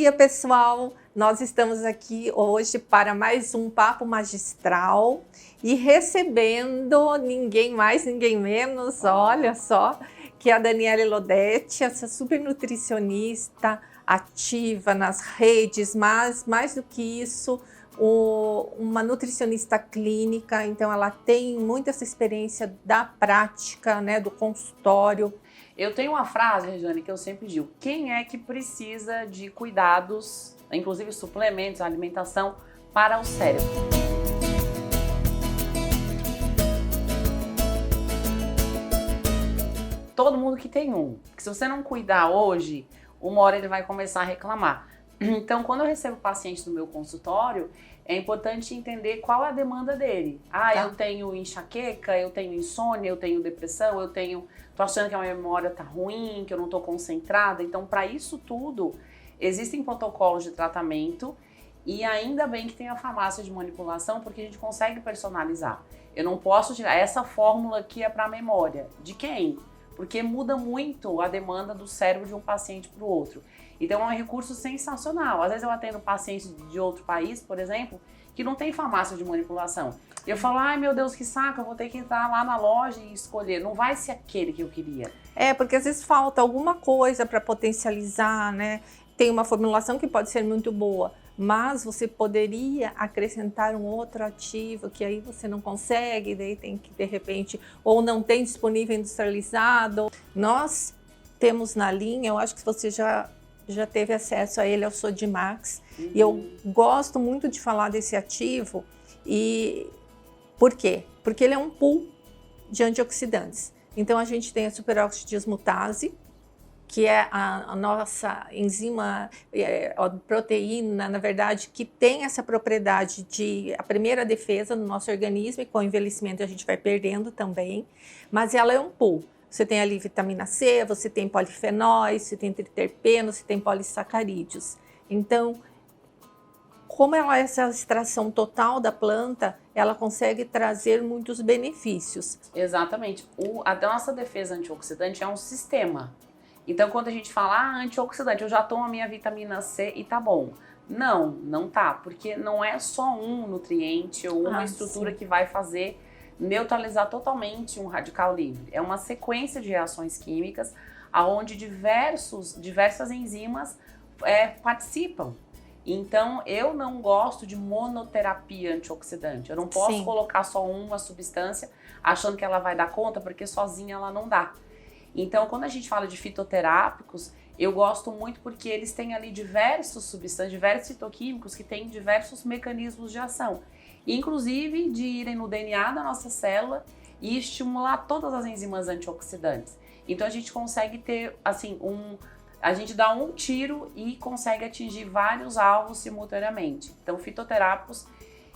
dia, pessoal! Nós estamos aqui hoje para mais um Papo Magistral e recebendo ninguém mais, ninguém menos, olha só, que a Daniele Lodetti, essa super nutricionista ativa nas redes, mas mais do que isso, uma nutricionista clínica, então ela tem muita essa experiência da prática, né, do consultório. Eu tenho uma frase, Regiane, que eu sempre digo: quem é que precisa de cuidados, inclusive suplementos, alimentação, para o cérebro? Todo mundo que tem um. Porque se você não cuidar hoje, uma hora ele vai começar a reclamar. Então, quando eu recebo paciente no meu consultório, é importante entender qual é a demanda dele. Eu tenho enxaqueca, eu tenho insônia, eu tenho depressão, tô achando que a minha memória tá ruim, que eu não tô concentrada. Então, para isso tudo, existem protocolos de tratamento e ainda bem que tem a farmácia de manipulação, porque a gente consegue personalizar. Eu não posso tirar essa fórmula aqui é para memória. De quem? Porque muda muito a demanda do cérebro de um paciente para o outro. Então é um recurso sensacional. Às vezes eu atendo pacientes de outro país, por exemplo, que não tem farmácia de manipulação. Eu falo, ai meu Deus, que saco, eu vou ter que entrar lá na loja e escolher. Não vai ser aquele que eu queria. Porque às vezes falta alguma coisa para potencializar, né? Tem uma formulação que pode ser muito boa, mas você poderia acrescentar um outro ativo que aí você não consegue, daí tem que de repente, ou não tem disponível industrializado. Nós temos na linha, eu acho que você já teve acesso a ele, é o Sodimax. E eu gosto muito de falar desse ativo. E por quê? Porque ele é um pool de antioxidantes. Então a gente tem a superóxido dismutase, que é a nossa enzima, a proteína, na verdade, que tem essa propriedade de a primeira defesa no nosso organismo, e com o envelhecimento a gente vai perdendo também, mas ela é um pool. Você tem ali vitamina C, você tem polifenóis, você tem triterpenos, você tem polissacarídeos. Então, como ela é essa extração total da planta, ela consegue trazer muitos benefícios. Exatamente. A nossa defesa antioxidante é um sistema. Então, quando a gente fala antioxidante, eu já tomo a minha vitamina C e tá bom. Não tá, porque não é só um nutriente ou uma estrutura que vai fazer neutralizar totalmente um radical livre. É uma sequência de reações químicas onde diversas enzimas participam. Então, eu não gosto de monoterapia antioxidante. Eu não posso colocar só uma substância achando que ela vai dar conta, porque sozinha ela não dá. Então, quando a gente fala de fitoterápicos, eu gosto muito porque eles têm ali diversos substâncias, diversos fitoquímicos que têm diversos mecanismos de ação. Inclusive de irem no DNA da nossa célula e estimular todas as enzimas antioxidantes. Então a gente consegue ter, assim, a gente dá um tiro e consegue atingir vários alvos simultaneamente. Então fitoterápicos,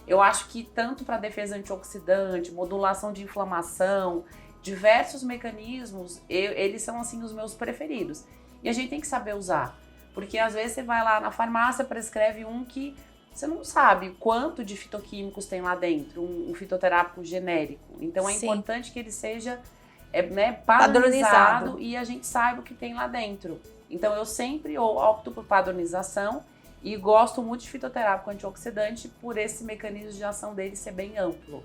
eu acho que tanto para defesa antioxidante, modulação de inflamação, diversos mecanismos, eles são assim os meus preferidos. E a gente tem que saber usar, porque às vezes você vai lá na farmácia, prescreve um que você não sabe quanto de fitoquímicos tem lá dentro, um fitoterápico genérico. Então é importante que ele seja padronizado e a gente saiba o que tem lá dentro. Então eu sempre opto por padronização e gosto muito de fitoterápico antioxidante por esse mecanismo de ação dele ser bem amplo,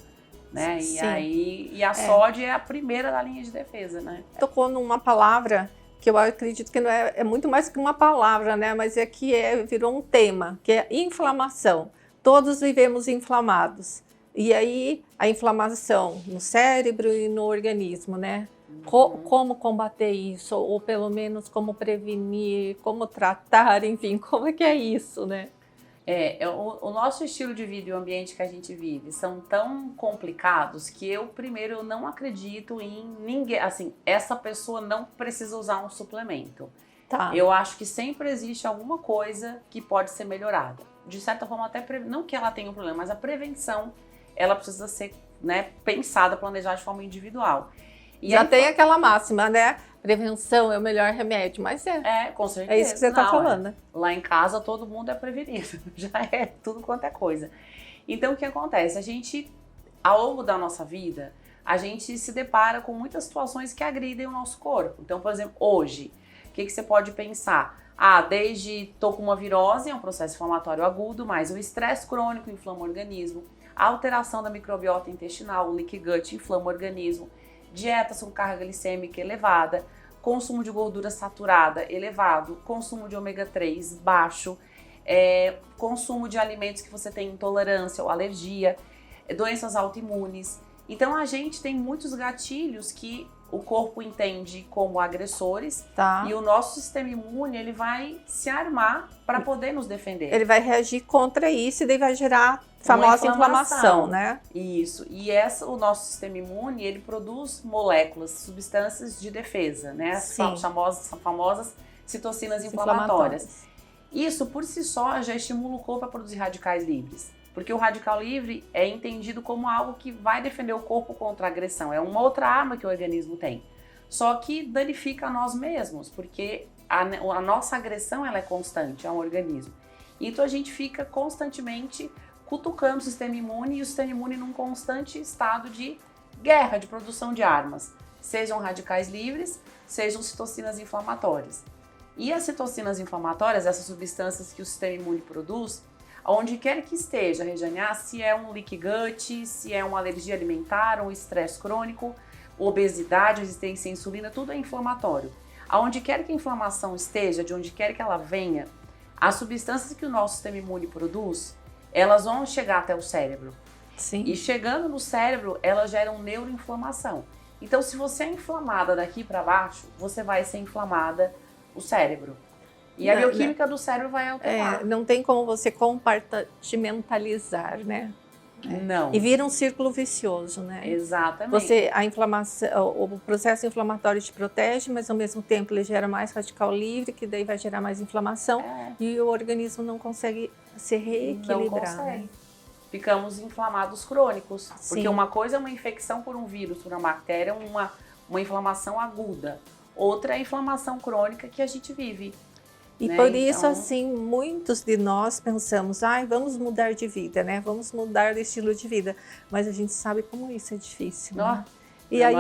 né? E a sódio é a primeira da linha de defesa, né? Tocou numa palavra que eu acredito que não é muito mais que uma palavra, né? Mas virou um tema, que é inflamação. Todos vivemos inflamados. E aí, a inflamação no cérebro e no organismo, né? Como combater isso? Ou pelo menos como prevenir, como tratar, enfim, como é que é isso, né? O nosso estilo de vida e o ambiente que a gente vive são tão complicados que eu não acredito em ninguém, assim, essa pessoa não precisa usar um suplemento. Eu acho que sempre existe alguma coisa que pode ser melhorada. De certa forma, até não que ela tenha um problema, mas a prevenção, ela precisa ser, né, pensada, planejada de forma individual. Já tem aquela máxima, né? Prevenção é o melhor remédio, mas com certeza. É isso que você está falando, né? Lá em casa todo mundo é prevenido, já é tudo quanto é coisa. Então o que acontece? A gente, ao longo da nossa vida, a gente se depara com muitas situações que agridem o nosso corpo. Então, por exemplo, hoje, o que você pode pensar? Desde tô com uma virose, é um processo inflamatório agudo, mas o estresse crônico inflama o organismo, a alteração da microbiota intestinal, o leaky gut inflama o organismo, dietas com carga glicêmica elevada, consumo de gordura saturada elevado, consumo de ômega 3 baixo, consumo de alimentos que você tem intolerância ou alergia, doenças autoimunes. Então a gente tem muitos gatilhos que o corpo entende como agressores, Tá. e o nosso sistema imune ele vai se armar para poder nos defender. Ele vai reagir contra isso e daí vai gerar a famosa inflamação, né? Isso. E o nosso sistema imune, ele produz moléculas, substâncias de defesa, né? As famosas citocinas inflamatórias. Isso, por si só, já estimula o corpo a produzir radicais livres. Porque o radical livre é entendido como algo que vai defender o corpo contra a agressão. É uma outra arma que o organismo tem. Só que danifica a nós mesmos, porque a nossa agressão ela é constante ao organismo. Então a gente fica constantemente cutucando o sistema imune, e o sistema imune num constante estado de guerra, de produção de armas. Sejam radicais livres, sejam citocinas inflamatórias. E as citocinas inflamatórias, essas substâncias que o sistema imune produz, onde quer que esteja, Regiane, se é um leaky gut, se é uma alergia alimentar, um estresse crônico, obesidade, resistência à insulina, tudo é inflamatório. Aonde quer que a inflamação esteja, de onde quer que ela venha, as substâncias que o nosso sistema imune produz, elas vão chegar até o cérebro. Sim. E chegando no cérebro, elas geram neuroinflamação. Então, se você é inflamada daqui para baixo, você vai ser inflamada o cérebro. E a bioquímica do cérebro vai alterar. Não tem como você compartimentalizar, né? Não. E vira um círculo vicioso, né? Exatamente. A inflamação, o processo inflamatório te protege, mas ao mesmo tempo ele gera mais radical livre, que daí vai gerar mais inflamação, e o organismo não consegue se reequilibrar. Não consegue. Né? Ficamos inflamados crônicos. Sim. Porque uma coisa é uma infecção por um vírus, por uma bactéria, uma inflamação aguda. Outra é a inflamação crônica que a gente vive. E por isso, assim, muitos de nós pensamos, vamos mudar de vida, né? Vamos mudar de estilo de vida. Mas a gente sabe como isso é difícil, né? E aí,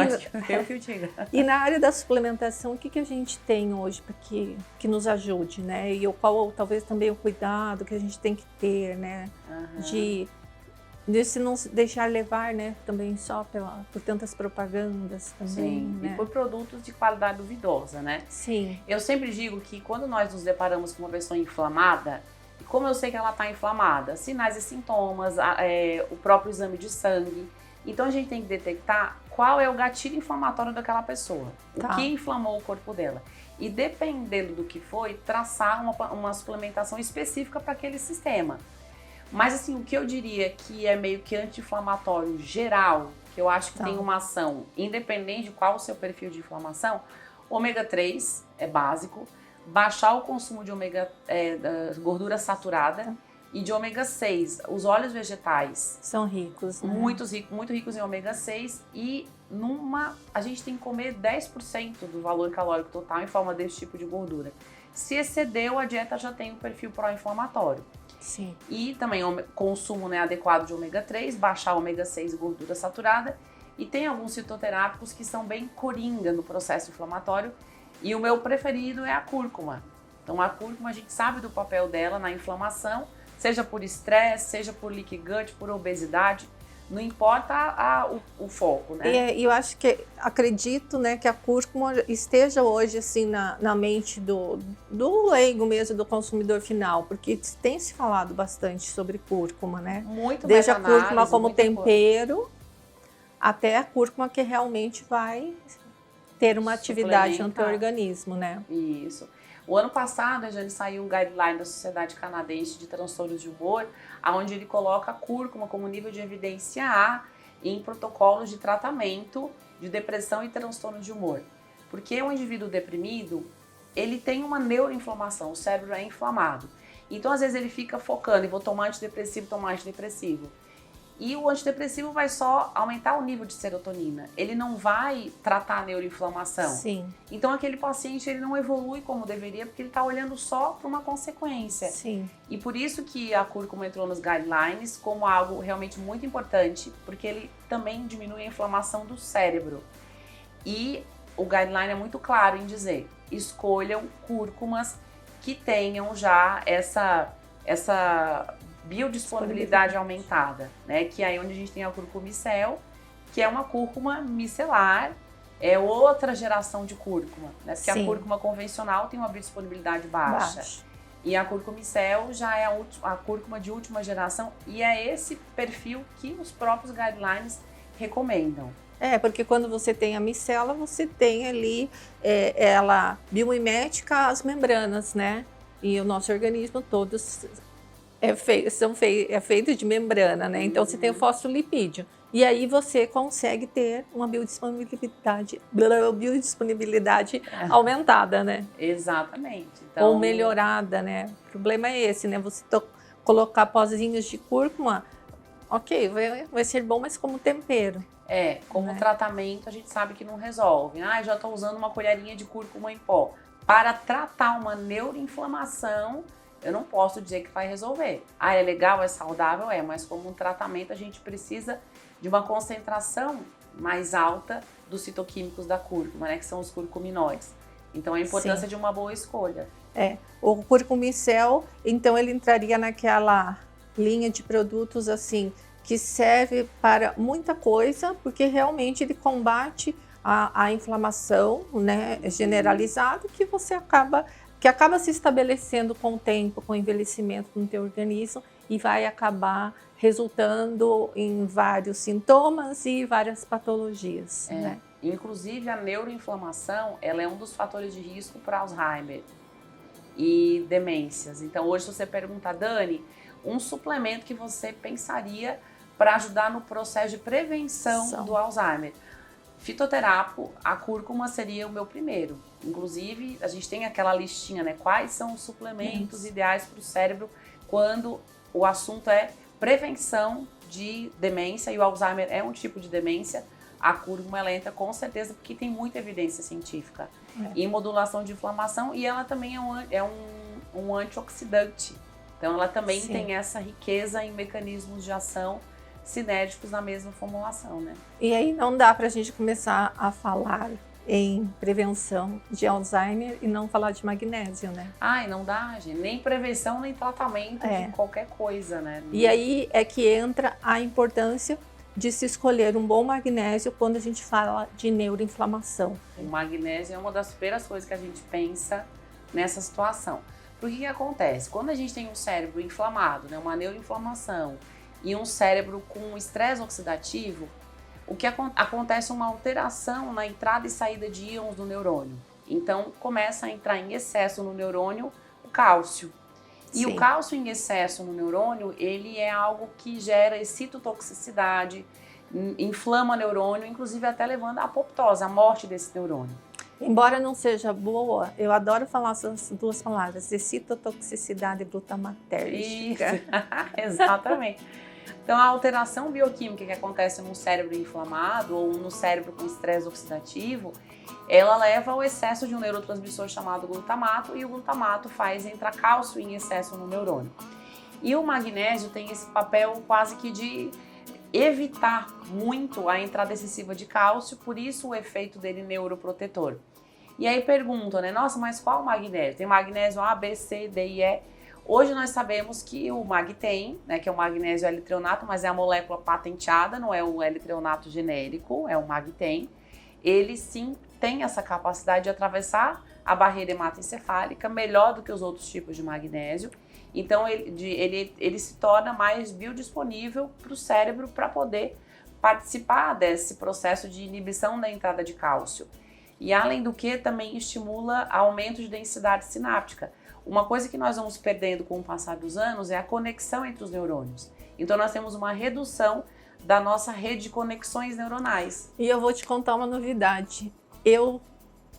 e na área da suplementação, o que a gente tem hoje para que nos ajude, né? E qual talvez também o cuidado que a gente tem que ter, né? De se não deixar levar, né? Também só por tantas propagandas também. Sim, né? E por produtos de qualidade duvidosa, né? Sim. Eu sempre digo que quando nós nos deparamos com uma pessoa inflamada, e como eu sei que ela está inflamada? Sinais e sintomas, o próprio exame de sangue. Então a gente tem que detectar qual é o gatilho inflamatório daquela pessoa. O que inflamou o corpo dela. E dependendo do que foi, traçar uma suplementação específica para aquele sistema. Mas assim, o que eu diria que é meio que anti-inflamatório geral, que eu acho que tem uma ação independente de qual o seu perfil de inflamação, ômega 3 é básico, baixar o consumo de gordura saturada e de ômega 6. Os óleos vegetais são ricos, né? Muito ricos em ômega 6 e a gente tem que comer 10% do valor calórico total em forma desse tipo de gordura. Se excedeu, a dieta já tem um perfil pró-inflamatório. Sim. E também consumo adequado de ômega 3, baixar ômega 6 e gordura saturada. E tem alguns fitoterápicos que são bem coringa no processo inflamatório. E o meu preferido é a cúrcuma. Então a cúrcuma, a gente sabe do papel dela na inflamação, seja por estresse, seja por leaky gut, por obesidade. Não importa o foco, né? E eu acredito, né, que a cúrcuma esteja hoje assim na mente do leigo mesmo, do consumidor final, porque tem se falado bastante sobre cúrcuma, né? Muito desde a cúrcuma como tempero até a cúrcuma que realmente vai ter uma atividade no teu organismo, né? Isso. O ano passado, já saiu um guideline da Sociedade Canadense de Transtornos de Humor, onde ele coloca a cúrcuma como nível de evidência A em protocolos de tratamento de depressão e transtorno de humor. Porque o indivíduo deprimido, ele tem uma neuroinflamação, o cérebro é inflamado. Então, às vezes, ele fica focando, vou tomar antidepressivo. E o antidepressivo vai só aumentar o nível de serotonina. Ele não vai tratar a neuroinflamação. Sim. Então, aquele paciente ele não evolui como deveria, porque ele está olhando só para uma consequência. Sim. E por isso que a cúrcuma entrou nos guidelines como algo realmente muito importante, porque ele também diminui a inflamação do cérebro. E o guideline é muito claro em dizer, escolham cúrcumas que tenham já essa biodisponibilidade aumentada, né? Que é aí onde a gente tem a curcumicel, que é uma cúrcuma micelar, é outra geração de cúrcuma, né? Porque a cúrcuma convencional tem uma biodisponibilidade baixa. E a curcumicel já é a cúrcuma de última geração, e é esse perfil que os próprios guidelines recomendam. Porque quando você tem a micela, você tem ali ela biomimética às membranas, né? E o nosso organismo todos é feito de membrana, né? Então você tem o fosfolipídio. E aí você consegue ter uma biodisponibilidade aumentada, né? Exatamente. Então... Ou melhorada, né? O problema é esse, né? Você colocar pozinhos de cúrcuma, ok, vai ser bom, mas como tempero. Como tratamento a gente sabe que não resolve. Já estou usando uma colherinha de cúrcuma em pó. Para tratar uma neuroinflamação, eu não posso dizer que vai resolver. É legal, é saudável, mas como um tratamento a gente precisa de uma concentração mais alta dos citoquímicos da cúrcuma, né, que são os curcuminoides. Então a importância de uma boa escolha. O curcumicel, então ele entraria naquela linha de produtos assim, que serve para muita coisa, porque realmente ele combate a inflamação, né, generalizada, que acaba se estabelecendo com o tempo, com o envelhecimento no teu organismo, e vai acabar resultando em vários sintomas e várias patologias. Né? Inclusive a neuroinflamação, ela é um dos fatores de risco para Alzheimer e demências. Então hoje, se você perguntar, Dani, um suplemento que você pensaria para ajudar no processo de prevenção do Alzheimer? Fitoterápico, a cúrcuma seria o meu primeiro. Inclusive, a gente tem aquela listinha, né? Quais são os suplementos ideais para o cérebro quando o assunto é prevenção de demência, e o Alzheimer é um tipo de demência. A cúrcuma ela entra com certeza, porque tem muita evidência científica em modulação de inflamação, e ela também é um antioxidante. Então ela também tem essa riqueza em mecanismos de ação sinérgicos na mesma formulação, né? E aí não dá para a gente começar a falar em prevenção de Alzheimer e não falar de magnésio, né? Não dá, gente. Nem prevenção, nem tratamento de qualquer coisa, né? E aí é que entra a importância de se escolher um bom magnésio quando a gente fala de neuroinflamação. O magnésio é uma das primeiras coisas que a gente pensa nessa situação. Porque o que acontece? Quando a gente tem um cérebro inflamado, né, uma neuroinflamação, e um cérebro com estresse oxidativo, o que acontece é uma alteração na entrada e saída de íons do neurônio. Então, começa a entrar em excesso no neurônio o cálcio. E o cálcio em excesso no neurônio, ele é algo que gera excitotoxicidade, inflama o neurônio, inclusive até levando à apoptose, à morte desse neurônio. Embora não seja boa, eu adoro falar essas duas palavras, excitotoxicidade glutamatérgica. Isso, exatamente. Então, a alteração bioquímica que acontece no cérebro inflamado ou no cérebro com estresse oxidativo, ela leva ao excesso de um neurotransmissor chamado glutamato, e o glutamato faz entrar cálcio em excesso no neurônio. E o magnésio tem esse papel quase que de evitar muito a entrada excessiva de cálcio, por isso o efeito dele neuroprotetor. E aí perguntam, né? Nossa, mas qual magnésio? Tem magnésio A, B, C, D e E. Hoje nós sabemos que o Magtem, né, que é o magnésio L-treonato, mas é a molécula patenteada, não é o L-treonato genérico, é o Magtem. Ele sim tem essa capacidade de atravessar a barreira hematoencefálica melhor do que os outros tipos de magnésio. Então ele se torna mais biodisponível para o cérebro para poder participar desse processo de inibição da entrada de cálcio. E além do que, também estimula aumento de densidade sináptica. Uma coisa que nós vamos perdendo com o passar dos anos é a conexão entre os neurônios. Então nós temos uma redução da nossa rede de conexões neuronais. E eu vou te contar uma novidade. Eu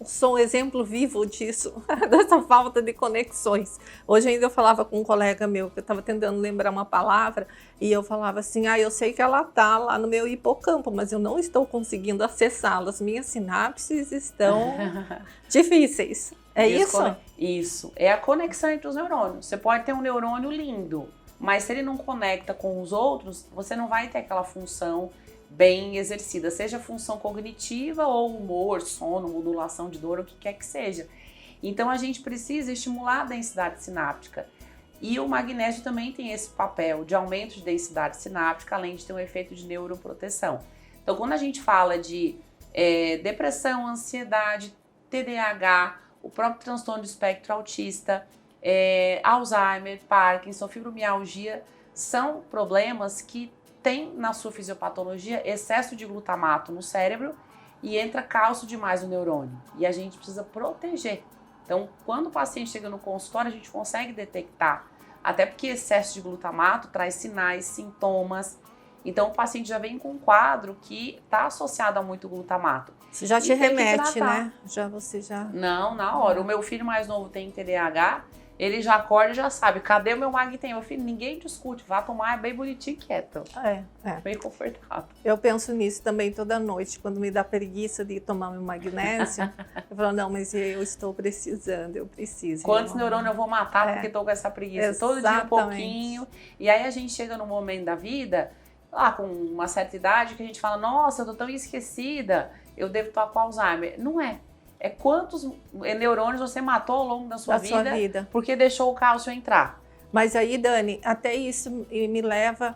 sou um exemplo vivo disso, dessa falta de conexões. Hoje ainda eu falava com um colega meu, que eu estava tentando lembrar uma palavra, e eu falava assim, eu sei que ela está lá no meu hipocampo, mas eu não estou conseguindo acessá-la. As minhas sinapses estão difíceis. É isso? Isso. É a conexão entre os neurônios. Você pode ter um neurônio lindo, mas se ele não conecta com os outros, você não vai ter aquela função bem exercida, seja função cognitiva ou humor, sono, modulação de dor, o que quer que seja. Então a gente precisa estimular a densidade sináptica. E o magnésio também tem esse papel de aumento de densidade sináptica, além de ter um efeito de neuroproteção. Então quando a gente fala de depressão, ansiedade, TDAH, o próprio transtorno de espectro autista, Alzheimer, Parkinson, fibromialgia, são problemas que têm na sua fisiopatologia excesso de glutamato no cérebro e entra cálcio demais no neurônio. E a gente precisa proteger. Então, quando o paciente chega no consultório, a gente consegue detectar, até porque excesso de glutamato traz sinais, sintomas. Então, o paciente já vem com um quadro que está associado a muito glutamato. Você já te remete, né? Você já... Não, na hora. O meu filho mais novo tem TDAH, ele já acorda e já sabe, cadê o meu magnésio? Meu filho, ninguém discute, vá tomar, é bem bonitinho e quieto. Bem confortável. Eu penso nisso também toda noite, quando me dá preguiça de tomar meu magnésio. Eu falo, não, mas eu estou precisando, eu preciso. Quantos neurônios eu vou matar porque estou com essa preguiça? Exatamente. Todo dia um pouquinho. E aí a gente chega num momento da vida, lá com uma certa idade, que a gente fala, nossa, eu tô tão esquecida, eu devo estar com Alzheimer. Não é. É quantos neurônios você matou ao longo da sua vida porque deixou o cálcio entrar. Mas aí, Dani, até isso me leva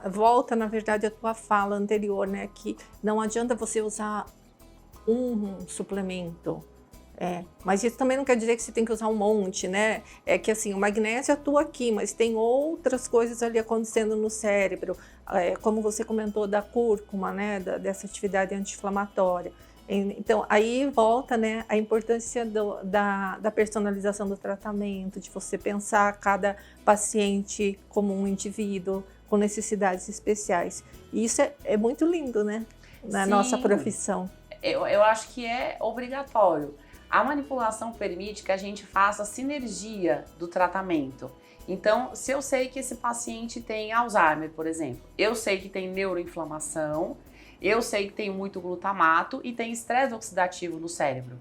volta, na verdade, a tua fala anterior, né? Que não adianta você usar um suplemento. Mas isso também não quer dizer que você tem que usar um monte, né? É que assim, o magnésio atua aqui, mas tem outras coisas ali acontecendo no cérebro. Como você comentou da cúrcuma, né? Dessa atividade anti-inflamatória. Então, aí volta, né, a importância da personalização do tratamento, de você pensar cada paciente como um indivíduo com necessidades especiais. E isso é muito lindo, né, na nossa profissão. Eu acho que é obrigatório. A manipulação permite que a gente faça a sinergia do tratamento. Então, se eu sei que esse paciente tem Alzheimer, por exemplo, eu sei que tem neuroinflamação, eu sei que tem muito glutamato e tem estresse oxidativo no cérebro.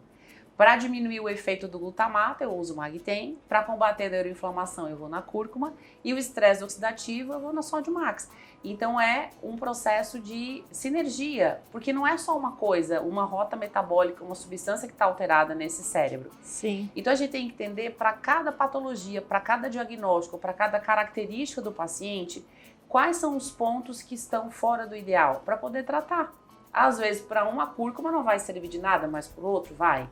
Para diminuir o efeito do glutamato, eu uso o Magtem. Para combater a neuroinflamação, eu vou na cúrcuma. E o estresse oxidativo, eu vou na Sodimax. Então, é um processo de sinergia, porque não é só uma coisa, uma rota metabólica, uma substância que está alterada nesse cérebro. Sim. Então, a gente tem que entender para cada patologia, para cada diagnóstico, para cada característica do paciente, quais são os pontos que estão fora do ideal para poder tratar. Às vezes, para uma cúrcuma não vai servir de nada, mas para o outro vai.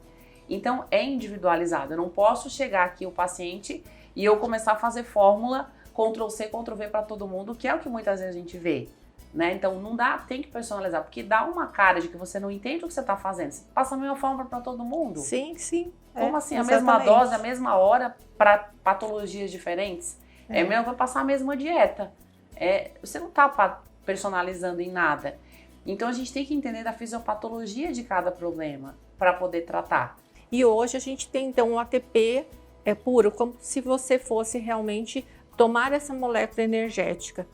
Então, é individualizado. Eu não posso chegar aqui o paciente e eu começar a fazer fórmula Ctrl+C, Ctrl+V para todo mundo, que é o que muitas vezes a gente vê. Né? Então, não dá, tem que personalizar, porque dá uma cara de que você não entende o que você está fazendo. Você passa a mesma fórmula para todo mundo. Sim, sim. Como assim? A mesma dose, a mesma hora para patologias diferentes? É mesmo, vai passar a mesma dieta. Você não está personalizando em nada. Então, a gente tem que entender da fisiopatologia de cada problema para poder tratar. E hoje a gente tem, então, um ATP puro, como se você fosse realmente tomar essa molécula energética.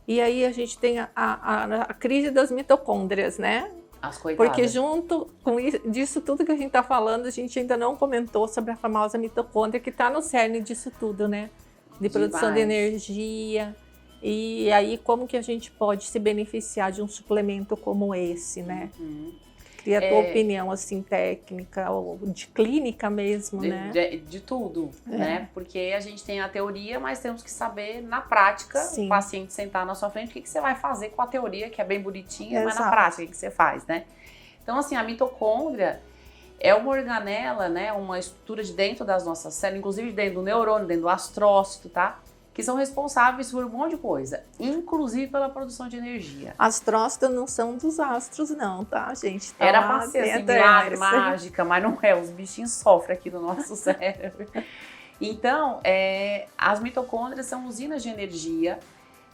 E aí a gente tem a crise das mitocôndrias, né? As coitadas. Porque junto com disso tudo que a gente está falando, a gente ainda não comentou sobre a famosa mitocôndria, que está no cerne disso tudo, né? De produção de energia. E aí, como que a gente pode se beneficiar de um suplemento como esse, né? Queria a tua opinião, assim, técnica, ou de clínica mesmo, né? De tudo, né? Porque a gente tem a teoria, mas temos que saber, na prática, o paciente sentar na sua frente, o que você vai fazer com a teoria, que é bem bonitinha, mas na prática, o que você faz, né? Então, assim, a mitocôndria é uma organela, né? Uma estrutura de dentro das nossas células, inclusive dentro do neurônio, dentro do astrócito, tá? Que são responsáveis por um monte de coisa, inclusive pela produção de energia. Astrócitos não são dos astros não, tá, gente? Tá. Era pra ser assim, milagre, mágica, mas não é, os bichinhos sofrem aqui no nosso cérebro. Então, as mitocôndrias são usinas de energia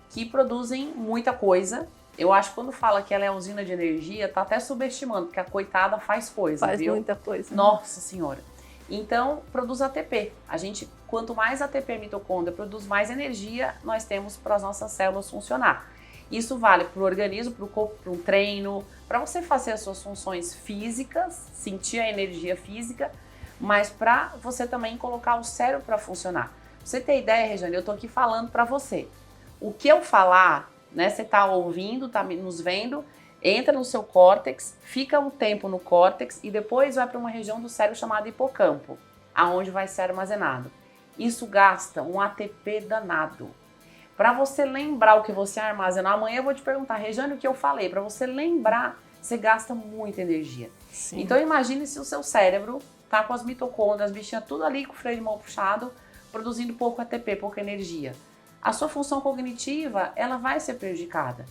que produzem muita coisa. Eu acho que quando fala que ela é usina de energia, tá até subestimando, porque a coitada faz coisa, viu? Faz muita coisa. Nossa Senhora. Então, produz ATP. Quanto mais ATP a mitocôndria produz, mais energia nós temos para as nossas células funcionar. Isso vale para o organismo, para o corpo, para um treino, para você fazer as suas funções físicas, sentir a energia física, mas para você também colocar o cérebro para funcionar. Pra você ter ideia, Regiane, eu estou aqui falando para você. O que eu falar, né, você está ouvindo, está nos vendo, entra no seu córtex, fica um tempo no córtex e depois vai para uma região do cérebro chamada hipocampo. aonde vai ser armazenado. Isso gasta um ATP danado. Para você lembrar o que você armazenou, amanhã eu vou te perguntar, Rejane, o que eu falei. Para você lembrar, você gasta muita energia. Sim. Então imagine se o seu cérebro tá com as mitocôndrias, as bichinhas tudo ali com o freio de mão puxado, produzindo pouco ATP, pouca energia. A sua função cognitiva, ela vai ser prejudicada.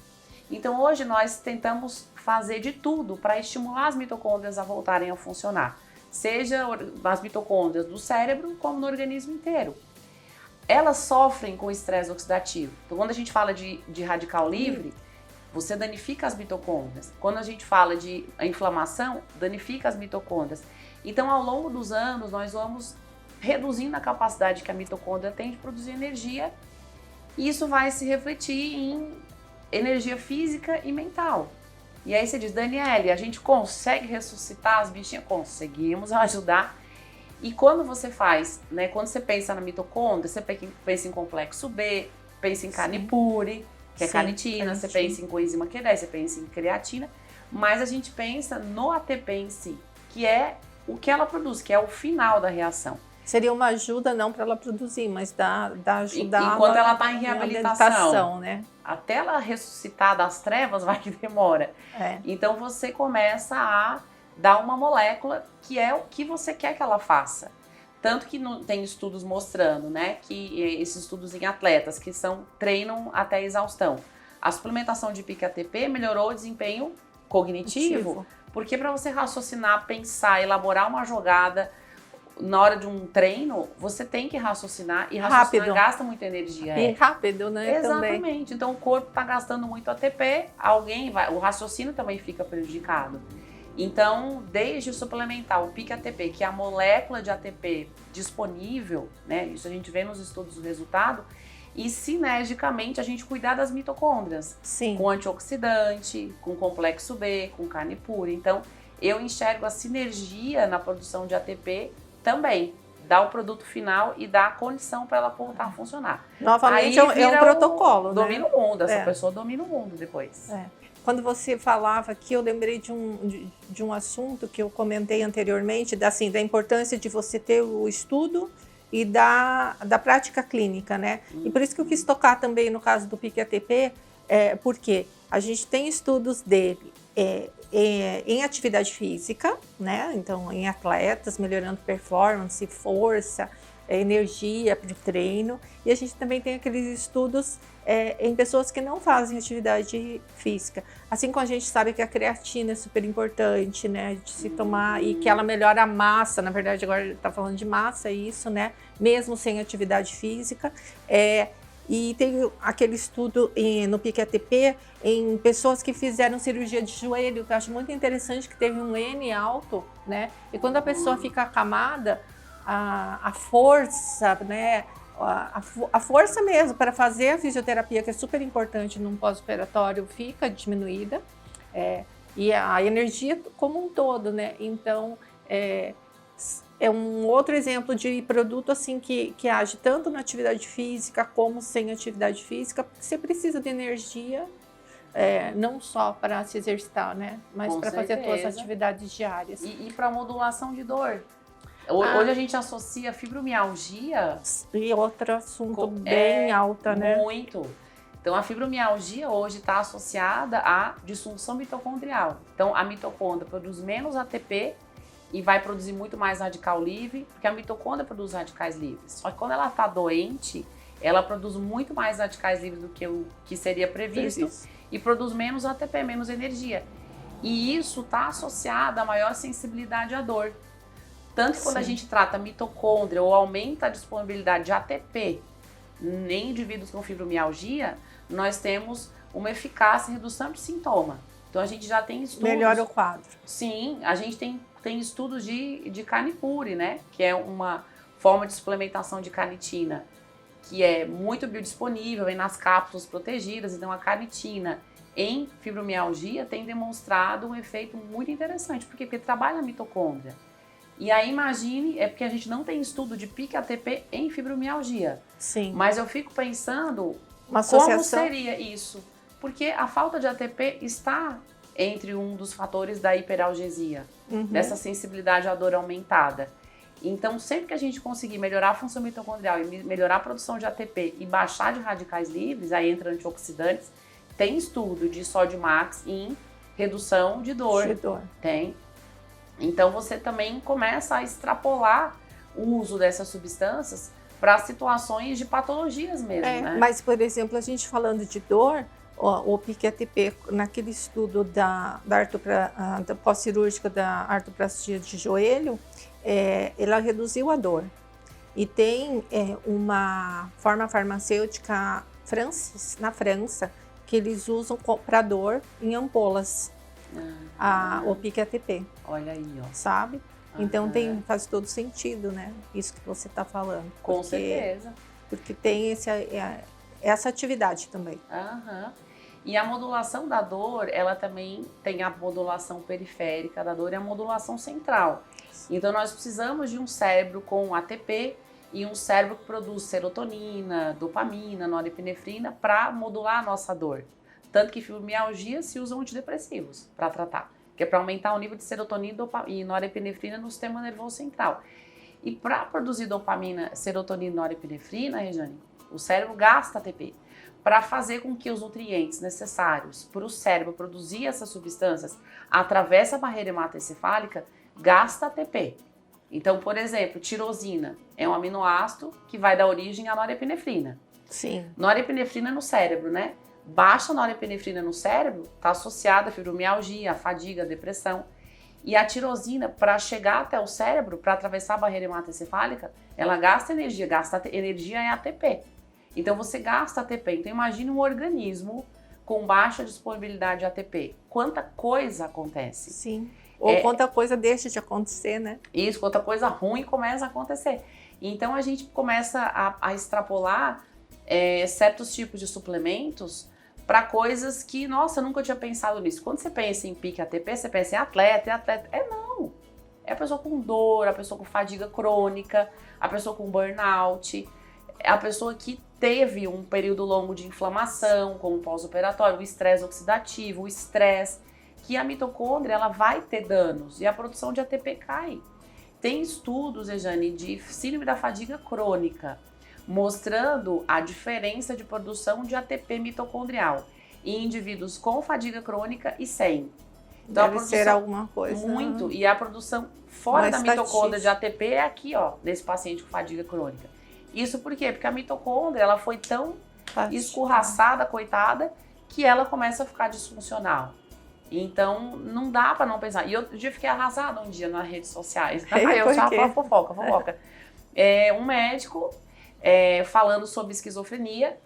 Então hoje nós tentamos fazer de tudo para estimular as mitocôndrias a voltarem a funcionar. Seja as mitocôndrias do cérebro, como no organismo inteiro. Elas sofrem com estresse oxidativo. Então quando a gente fala de radical livre, você danifica as mitocôndrias. Quando a gente fala de inflamação, danifica as mitocôndrias. Então ao longo dos anos nós vamos reduzindo a capacidade que a mitocôndria tem de produzir energia, e isso vai se refletir em energia física e mental. E aí você diz, Daniele, a gente consegue ressuscitar as bichinhas? Conseguimos ajudar. E quando você faz, né, quando você pensa na mitocôndria, você pensa em complexo B, pensa em canipure, que é carnitina, você pensa em coenzima Q10, você pensa em creatina, mas a gente pensa no ATP em si, que é o que ela produz, que é o final da reação. Seria uma ajuda não para ela produzir, mas dá ajudar enquanto ela está em reabilitação, né? Até ela ressuscitar das trevas vai que demora. Então você começa a dar uma molécula que é o que você quer que ela faça. Tanto que tem estudos mostrando, né, que esses estudos em atletas que treinam até a exaustão. A suplementação de pique ATP melhorou o desempenho cognitivo, porque para você raciocinar, pensar, elaborar uma jogada na hora de um treino, você tem que raciocinar, e raciocinar rápido. Gasta muita energia. E rápido, né? Exatamente. Também. Então o corpo está gastando muito ATP, o raciocínio também fica prejudicado. Então, desde suplementar o pique ATP, que é a molécula de ATP disponível, né? Isso a gente vê nos estudos do resultado, e sinergicamente a gente cuidar das mitocôndrias. Sim. Com antioxidante, com complexo B, com carne pura. Então, eu enxergo a sinergia na produção de ATP também. Dá o produto final e dá a condição para ela voltar a funcionar. Novamente é um protocolo, né? Domina o mundo, essa pessoa domina o mundo depois. Quando você falava aqui, eu lembrei de um assunto que eu comentei anteriormente, da importância de você ter o estudo e da prática clínica, né? E por isso que eu quis tocar também no caso do pique ATP, porque a gente tem estudos dele em atividade física, né? Então, em atletas, melhorando performance, força, energia para o treino. E a gente também tem aqueles estudos em pessoas que não fazem atividade física. Assim como a gente sabe que a creatina é super importante, né, de se tomar, e que ela melhora a massa, na verdade agora está falando de massa, é isso, né, mesmo sem atividade física. E tem aquele estudo no pique ATP em pessoas que fizeram cirurgia de joelho, que eu acho muito interessante, que teve um N alto, né, e quando a pessoa fica acamada, a força, né, a força mesmo para fazer a fisioterapia, que é super importante num pós-operatório, fica diminuída, e a energia como um todo, né? Então, é um outro exemplo de produto assim que age tanto na atividade física como sem atividade física, porque você precisa de energia, não só para se exercitar, né? Mas para fazer as suas atividades diárias. E para modulação de dor. Hoje a gente associa fibromialgia... E outro assunto bem alta, né? Muito. Então, a fibromialgia hoje está associada à disfunção mitocondrial. Então, a mitocôndria produz menos ATP e vai produzir muito mais radical livre, porque a mitocôndria produz radicais livres. Só que quando ela está doente, ela produz muito mais radicais livres do que o que seria previsto e produz menos ATP, menos energia. E isso está associado à maior sensibilidade à dor. Tanto que quando a gente trata mitocôndria ou aumenta a disponibilidade de ATP em indivíduos com fibromialgia, nós temos uma eficácia em redução de sintoma. Então a gente já tem estudos... Melhora o quadro. Sim, a gente tem estudos de canipure, né? Que é uma forma de suplementação de carnitina, que é muito biodisponível, vem nas cápsulas protegidas. Então a carnitina em fibromialgia tem demonstrado um efeito muito interessante. Por quê? Porque trabalha a mitocôndria. E aí imagine, porque a gente não tem estudo de pique ATP em fibromialgia. Sim. Mas eu fico pensando como seria isso. Porque a falta de ATP está entre um dos fatores da hiperalgesia, dessa sensibilidade à dor aumentada. Então, sempre que a gente conseguir melhorar a função mitocondrial e melhorar a produção de ATP e baixar de radicais livres, aí entra antioxidantes, tem estudo de Sodimax em redução de dor. Tem. Então, você também começa a extrapolar o uso dessas substâncias para situações de patologias mesmo, né? Mas, por exemplo, a gente falando de dor, o PIC-ATP, naquele estudo da pós-cirúrgica da artroplastia de joelho, ela reduziu a dor. E tem uma forma farmacêutica na França que eles usam para dor em ampolas, o PIC-ATP. Olha aí, ó. Sabe? Então faz todo sentido, né? Isso que você está falando. Com certeza. Porque tem essa atividade também. E a modulação da dor, ela também tem a modulação periférica da dor e a modulação central. Então nós precisamos de um cérebro com ATP e um cérebro que produz serotonina, dopamina, norepinefrina para modular a nossa dor. Tanto que fibromialgia se usam antidepressivos para tratar, que é para aumentar o nível de serotonina e norepinefrina no sistema nervoso central. E para produzir dopamina, serotonina e norepinefrina, Rejane, o cérebro gasta ATP para fazer com que os nutrientes necessários para o cérebro produzir essas substâncias através da barreira hematoencefálica, gasta ATP. Então, por exemplo, tirosina é um aminoácido que vai dar origem à norepinefrina. Sim. Norepinefrina no cérebro, né? Baixa norepinefrina no cérebro está associada à fibromialgia, à fadiga, à depressão. E a tirosina, para chegar até o cérebro, para atravessar a barreira hematoencefálica, ela gasta energia é ATP. Então você gasta ATP. Então imagine um organismo com baixa disponibilidade de ATP. Quanta coisa acontece. Sim. Ou quanta coisa deixa de acontecer, né? Isso, quanta coisa ruim começa a acontecer. Então a gente começa a extrapolar certos tipos de suplementos para coisas que, nossa, eu nunca tinha pensado nisso. Quando você pensa em pique ATP, você pensa em atleta. Não. É a pessoa com dor, a pessoa com fadiga crônica, a pessoa com burnout, a pessoa que teve um período longo de inflamação, como pós-operatório, o estresse oxidativo, o estresse, que a mitocôndria ela vai ter danos e a produção de ATP cai. Tem estudos, Rejane, de síndrome da fadiga crônica, mostrando a diferença de produção de ATP mitocondrial em indivíduos com fadiga crônica e sem. Então, deve ser alguma coisa. Muito. E a produção fora da mitocôndria de ATP é aqui, ó, nesse paciente com fadiga crônica. Isso por quê? Porque a mitocôndria ela foi tão escorraçada, coitada, que ela começa a ficar disfuncional. Então, não dá para não pensar. E eu já fiquei arrasada um dia nas redes sociais. Eu só falo fofoca. Um médico falando sobre esquizofrenia.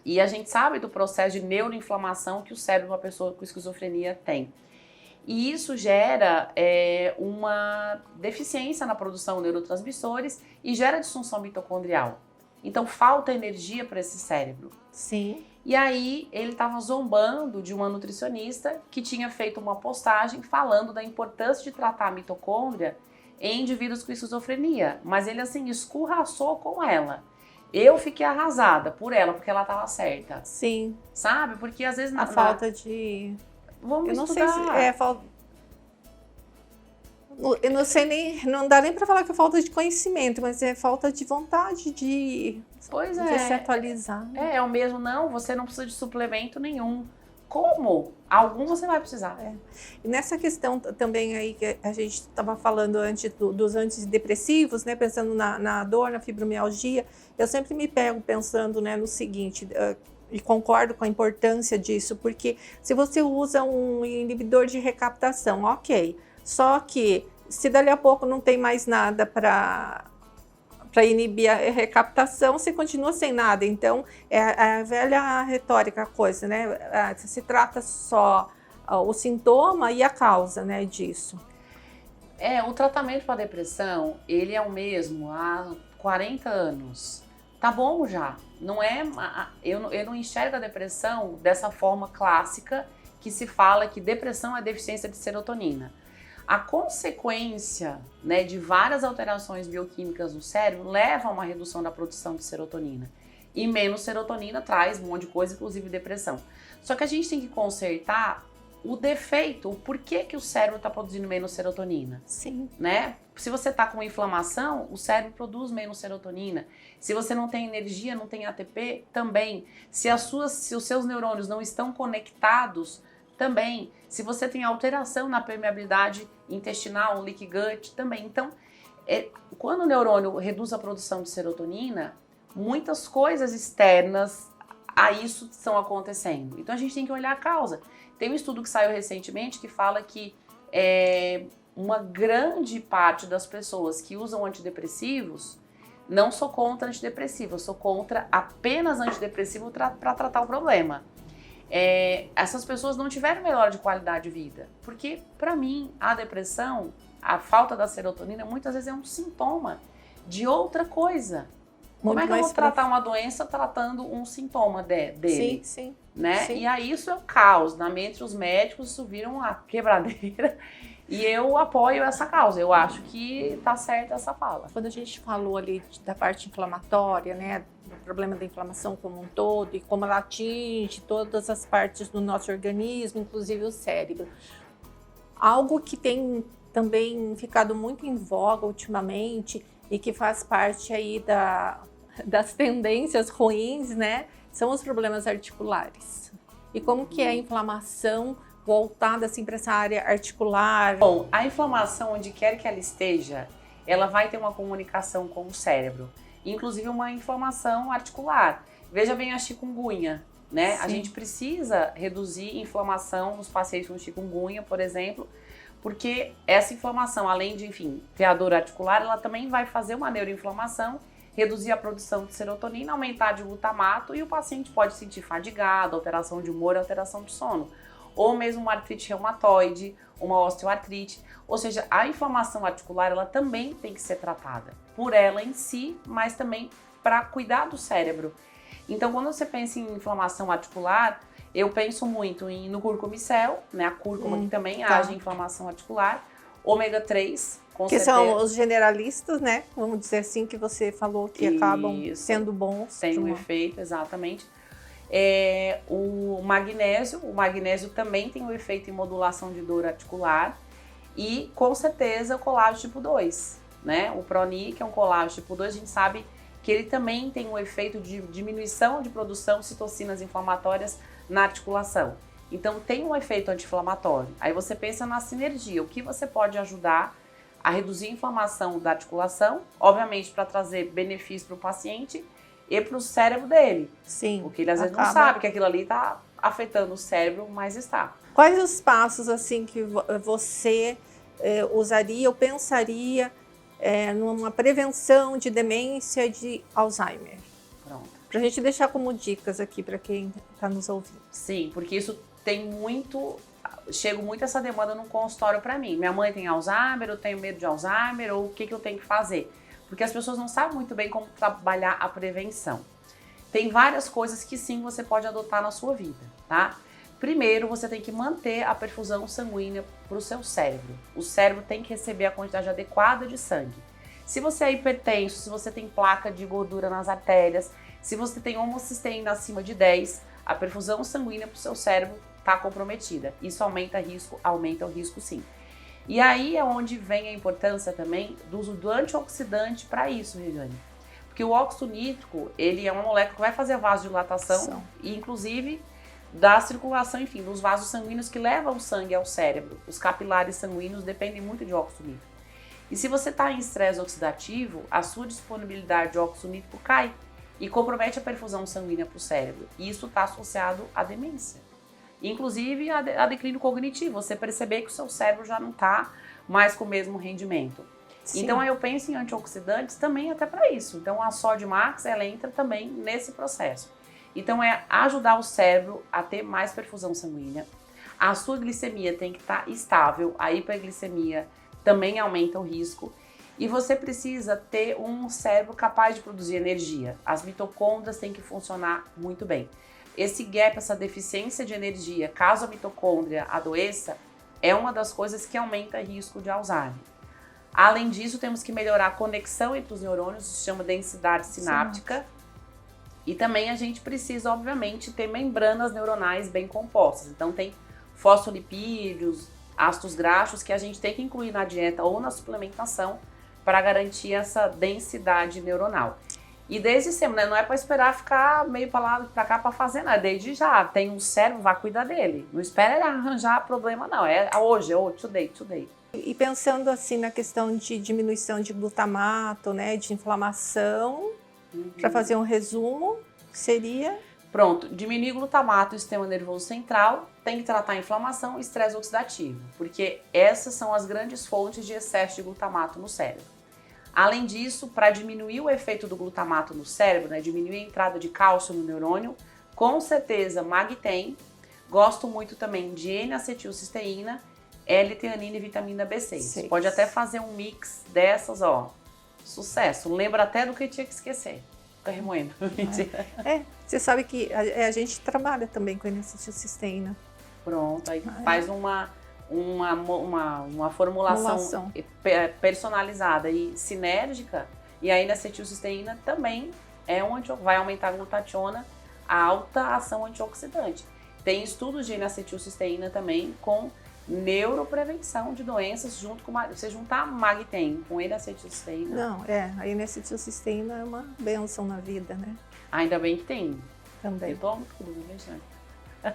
E a gente sabe do processo de neuroinflamação que o cérebro de uma pessoa com esquizofrenia tem. E isso gera uma deficiência na produção de neurotransmissores e gera disfunção mitocondrial. Então, falta energia para esse cérebro. Sim. E aí, ele estava zombando de uma nutricionista que tinha feito uma postagem falando da importância de tratar a mitocôndria em indivíduos com esquizofrenia. Mas ele, assim, escorraçou com ela. Eu fiquei arrasada por ela, porque ela estava certa. Sim. Sabe? Porque às vezes... falta de... Vamos eu não estudar. sei se falta... Eu não sei nem... Não dá nem para falar que é falta de conhecimento, mas é falta de vontade de se atualizar. É o mesmo, não, você não precisa de suplemento nenhum. Como? Algum você vai precisar. E nessa questão também aí que a gente estava falando antes dos antidepressivos, né, pensando na dor, na fibromialgia, eu sempre me pego pensando, né, no seguinte, e concordo com a importância disso, porque se você usa um inibidor de recaptação, ok, só que se dali a pouco não tem mais nada para inibir a recaptação, você continua sem nada. Então, é a velha retórica, a coisa, né? Se trata só o sintoma e a causa, né, disso. O tratamento para depressão, ele é o mesmo há 40 anos. Tá bom já. Não eu não enxergo a depressão dessa forma clássica que se fala que depressão é deficiência de serotonina. A consequência, né, de várias alterações bioquímicas no cérebro leva a uma redução da produção de serotonina. E menos serotonina traz um monte de coisa, inclusive depressão. Só que a gente tem que consertar o defeito, o porquê que o cérebro está produzindo menos serotonina. Sim. Né? Se você está com inflamação, o cérebro produz menos serotonina. Se você não tem energia, não tem ATP, também. Se os seus neurônios não estão conectados, também. Se você tem alteração na permeabilidade intestinal, leaky gut, também. Então, quando o neurônio reduz a produção de serotonina, muitas coisas externas a isso estão acontecendo. Então, a gente tem que olhar a causa. Tem um estudo que saiu recentemente que fala que uma grande parte das pessoas que usam antidepressivos, não sou contra antidepressivo, eu sou contra apenas antidepressivo para tratar o problema. Essas pessoas não tiveram melhora de qualidade de vida, porque para mim a depressão, a falta da serotonina, muitas vezes é um sintoma de outra coisa. Como é que eu vou tratar uma doença tratando um sintoma dele? Sim. Né? Sim. E aí isso é o caos. Na mente dos médicos isso vira uma quebradeira e eu apoio essa causa. Eu acho que tá certa essa fala. Quando a gente falou ali da parte inflamatória, né, do problema da inflamação como um todo e como ela atinge todas as partes do nosso organismo, inclusive o cérebro. Algo que tem também ficado muito em voga ultimamente e que faz parte aí das tendências ruins, né, são os problemas articulares. E como que é a inflamação voltada assim para essa área articular? Bom, a inflamação, onde quer que ela esteja, ela vai ter uma comunicação com o cérebro, inclusive uma inflamação articular. Veja bem a chikungunya, né? Sim. A gente precisa reduzir inflamação nos pacientes com chikungunya, por exemplo, porque essa inflamação, além de, enfim, ter a dor articular, ela também vai fazer uma neuroinflamação, reduzir a produção de serotonina, aumentar de glutamato e o paciente pode se sentir fadigado, alteração de humor, alteração de sono. Ou mesmo uma artrite reumatoide, uma osteoartrite. Ou seja, a inflamação articular ela também tem que ser tratada por ela em si, mas também para cuidar do cérebro. Então, quando você pensa em inflamação articular, eu penso muito no curcumicel, né? A cúrcuma que também age em inflamação articular, ômega 3, com que certeza. São os generalistas, né? Vamos dizer assim, que você falou que acabam sendo bons. Tem um efeito, exatamente. O magnésio também tem um efeito em modulação de dor articular e, com certeza, o colágeno tipo 2, né? O Proni, que é um colágeno tipo 2, a gente sabe que ele também tem um efeito de diminuição de produção de citocinas inflamatórias na articulação. Então, tem um efeito anti-inflamatório. Aí você pensa na sinergia, o que você pode ajudar a reduzir a inflamação da articulação, obviamente para trazer benefício para o paciente e para o cérebro dele. Sim. Porque ele às vezes não sabe que aquilo ali está afetando o cérebro, mas está. Quais os passos assim que você usaria ou pensaria numa prevenção de demência de Alzheimer? Pronto. Para a gente deixar como dicas aqui para quem está nos ouvindo. Sim, porque isso tem muito... Chega muito essa demanda no consultório para mim. Minha mãe tem Alzheimer, eu tenho medo de Alzheimer, ou o que eu tenho que fazer? Porque as pessoas não sabem muito bem como trabalhar a prevenção. Tem várias coisas que sim você pode adotar na sua vida, tá? Primeiro, você tem que manter a perfusão sanguínea para o seu cérebro. O cérebro tem que receber a quantidade adequada de sangue. Se você é hipertenso, se você tem placa de gordura nas artérias, se você tem homocisteína acima de 10, a perfusão sanguínea para o seu cérebro está comprometida. Isso aumenta o risco sim. E aí é onde vem a importância também do uso do antioxidante para isso, Regiane. Porque o óxido nítrico, ele é uma molécula que vai fazer a vasodilatação e inclusive da circulação, enfim, dos vasos sanguíneos que levam o sangue ao cérebro. Os capilares sanguíneos dependem muito de óxido nítrico. E se você está em estresse oxidativo, a sua disponibilidade de óxido nítrico cai e compromete a perfusão sanguínea para o cérebro. E isso está associado à demência. Inclusive a declínio cognitivo, você perceber que o seu cérebro já não está mais com o mesmo rendimento. Sim. Então aí eu penso em antioxidantes também até para isso. Então a Sodimax, ela entra também nesse processo. Então é ajudar o cérebro a ter mais perfusão sanguínea. A sua glicemia tem que estar estável, a hiperglicemia também aumenta o risco. E você precisa ter um cérebro capaz de produzir energia. As mitocôndrias têm que funcionar muito bem. Esse gap, essa deficiência de energia, caso a mitocôndria adoeça, é uma das coisas que aumenta o risco de Alzheimer. Além disso, temos que melhorar a conexão entre os neurônios, isso se chama densidade sináptica. Sim. E também a gente precisa, obviamente, ter membranas neuronais bem compostas. Então tem fosfolipídios, ácidos graxos que a gente tem que incluir na dieta ou na suplementação para garantir essa densidade neuronal. E desde sempre, né? Não é para esperar ficar meio para lá, para cá para fazer nada. Desde já, tem um cérebro, vá cuidar dele. Não espera ele arranjar problema, não. É hoje, today. E pensando assim na questão de diminuição de glutamato, né, de inflamação, para fazer um resumo, seria... Pronto, diminuir glutamato e o sistema nervoso central, tem que tratar a inflamação e estresse oxidativo, porque essas são as grandes fontes de excesso de glutamato no cérebro. Além disso, para diminuir o efeito do glutamato no cérebro, né, diminuir a entrada de cálcio no neurônio, com certeza Mag-Tem. Gosto muito também de N-acetilcisteína, L-teanina e vitamina B6. 6. Pode até fazer um mix dessas, ó. Sucesso. Lembra até do que tinha que esquecer. Fica remoendo. Você sabe que a gente trabalha também com N-acetilcisteína. Pronto, aí faz uma formulação personalizada e sinérgica, e aí na acetilcisteína também vai aumentar a glutationa, a alta ação antioxidante. Tem estudos de N-acetilcisteína também com neuroprevenção de doenças junto com você juntar Mag-Tem com N-acetilcisteína. Não, a N-acetilcisteína é uma benção na vida, né? Ainda bem que tem. Também. Eu tomo tudo, né?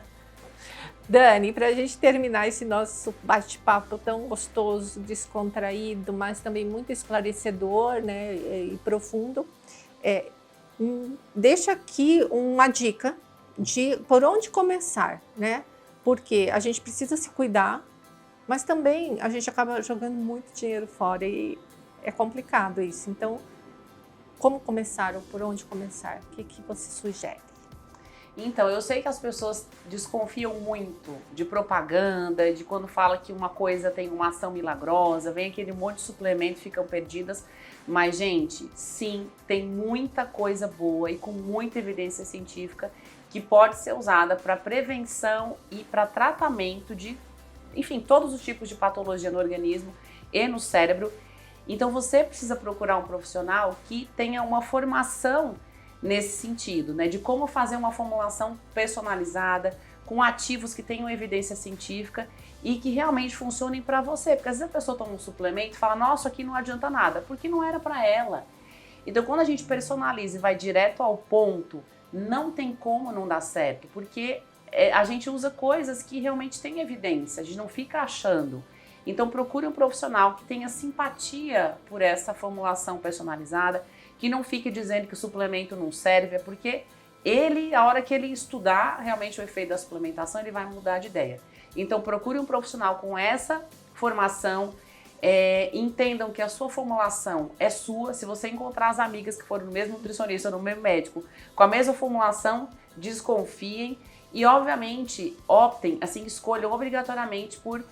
Dani, para a gente terminar esse nosso bate-papo tão gostoso, descontraído, mas também muito esclarecedor, né, e profundo, deixa aqui uma dica de por onde começar, né? Porque a gente precisa se cuidar, mas também a gente acaba jogando muito dinheiro fora e é complicado isso. Então, como começar ou por onde começar? O que você sugere? Então, eu sei que as pessoas desconfiam muito de propaganda, de quando fala que uma coisa tem uma ação milagrosa, vem aquele monte de suplemento e ficam perdidas. Mas, gente, sim, tem muita coisa boa e com muita evidência científica que pode ser usada para prevenção e para tratamento de, enfim, todos os tipos de patologia no organismo e no cérebro. Então, você precisa procurar um profissional que tenha uma formação nesse sentido, né, de como fazer uma formulação personalizada, com ativos que tenham evidência científica e que realmente funcionem para você. Porque às vezes a pessoa toma um suplemento e fala, nossa, aqui não adianta nada, porque não era para ela. Então, quando a gente personaliza e vai direto ao ponto, não tem como não dar certo, porque a gente usa coisas que realmente têm evidência, a gente não fica achando. Então, procure um profissional que tenha simpatia por essa formulação personalizada, que não fique dizendo que o suplemento não serve, é porque a hora que ele estudar realmente o efeito da suplementação, ele vai mudar de ideia. Então, procure um profissional com essa formação, entendam que a sua formulação é sua. Se você encontrar as amigas que foram no mesmo nutricionista, no mesmo médico, com a mesma formulação, desconfiem e, obviamente, escolham obrigatoriamente por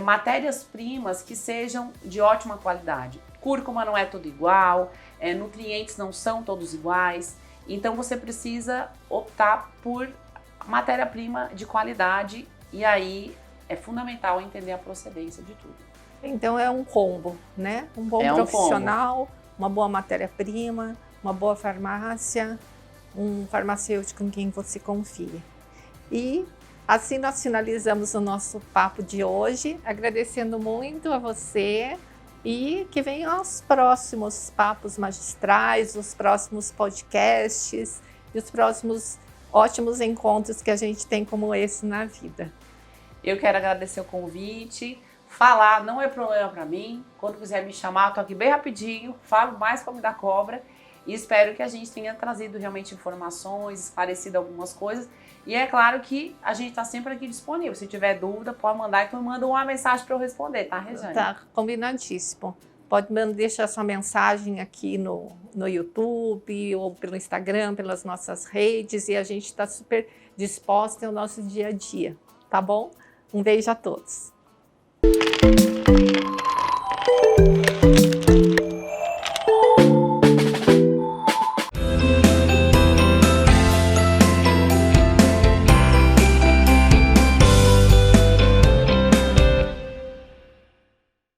matérias-primas que sejam de ótima qualidade. Cúrcuma não é tudo igual, nutrientes não são todos iguais, então você precisa optar por matéria-prima de qualidade e aí é fundamental entender a procedência de tudo. Então é um combo, né? Um bom profissional, uma boa matéria-prima, uma boa farmácia, um farmacêutico em quem você confie. E assim nós finalizamos o nosso papo de hoje, agradecendo muito a você e que venham os próximos papos magistrais, os próximos podcasts e os próximos ótimos encontros que a gente tem como esse na vida. Eu quero agradecer o convite, falar não é problema para mim, quando quiser me chamar, eu tô aqui bem rapidinho, falo mais como da cobra e espero que a gente tenha trazido realmente informações, esclarecido algumas coisas. E é claro que a gente está sempre aqui disponível. Se tiver dúvida, pode mandar, então manda uma mensagem para eu responder, tá, Regiane? Tá, combinadíssimo. Pode deixar sua mensagem aqui no YouTube ou pelo Instagram, pelas nossas redes, e a gente está super disposta ao nosso dia a dia, tá bom? Um beijo a todos.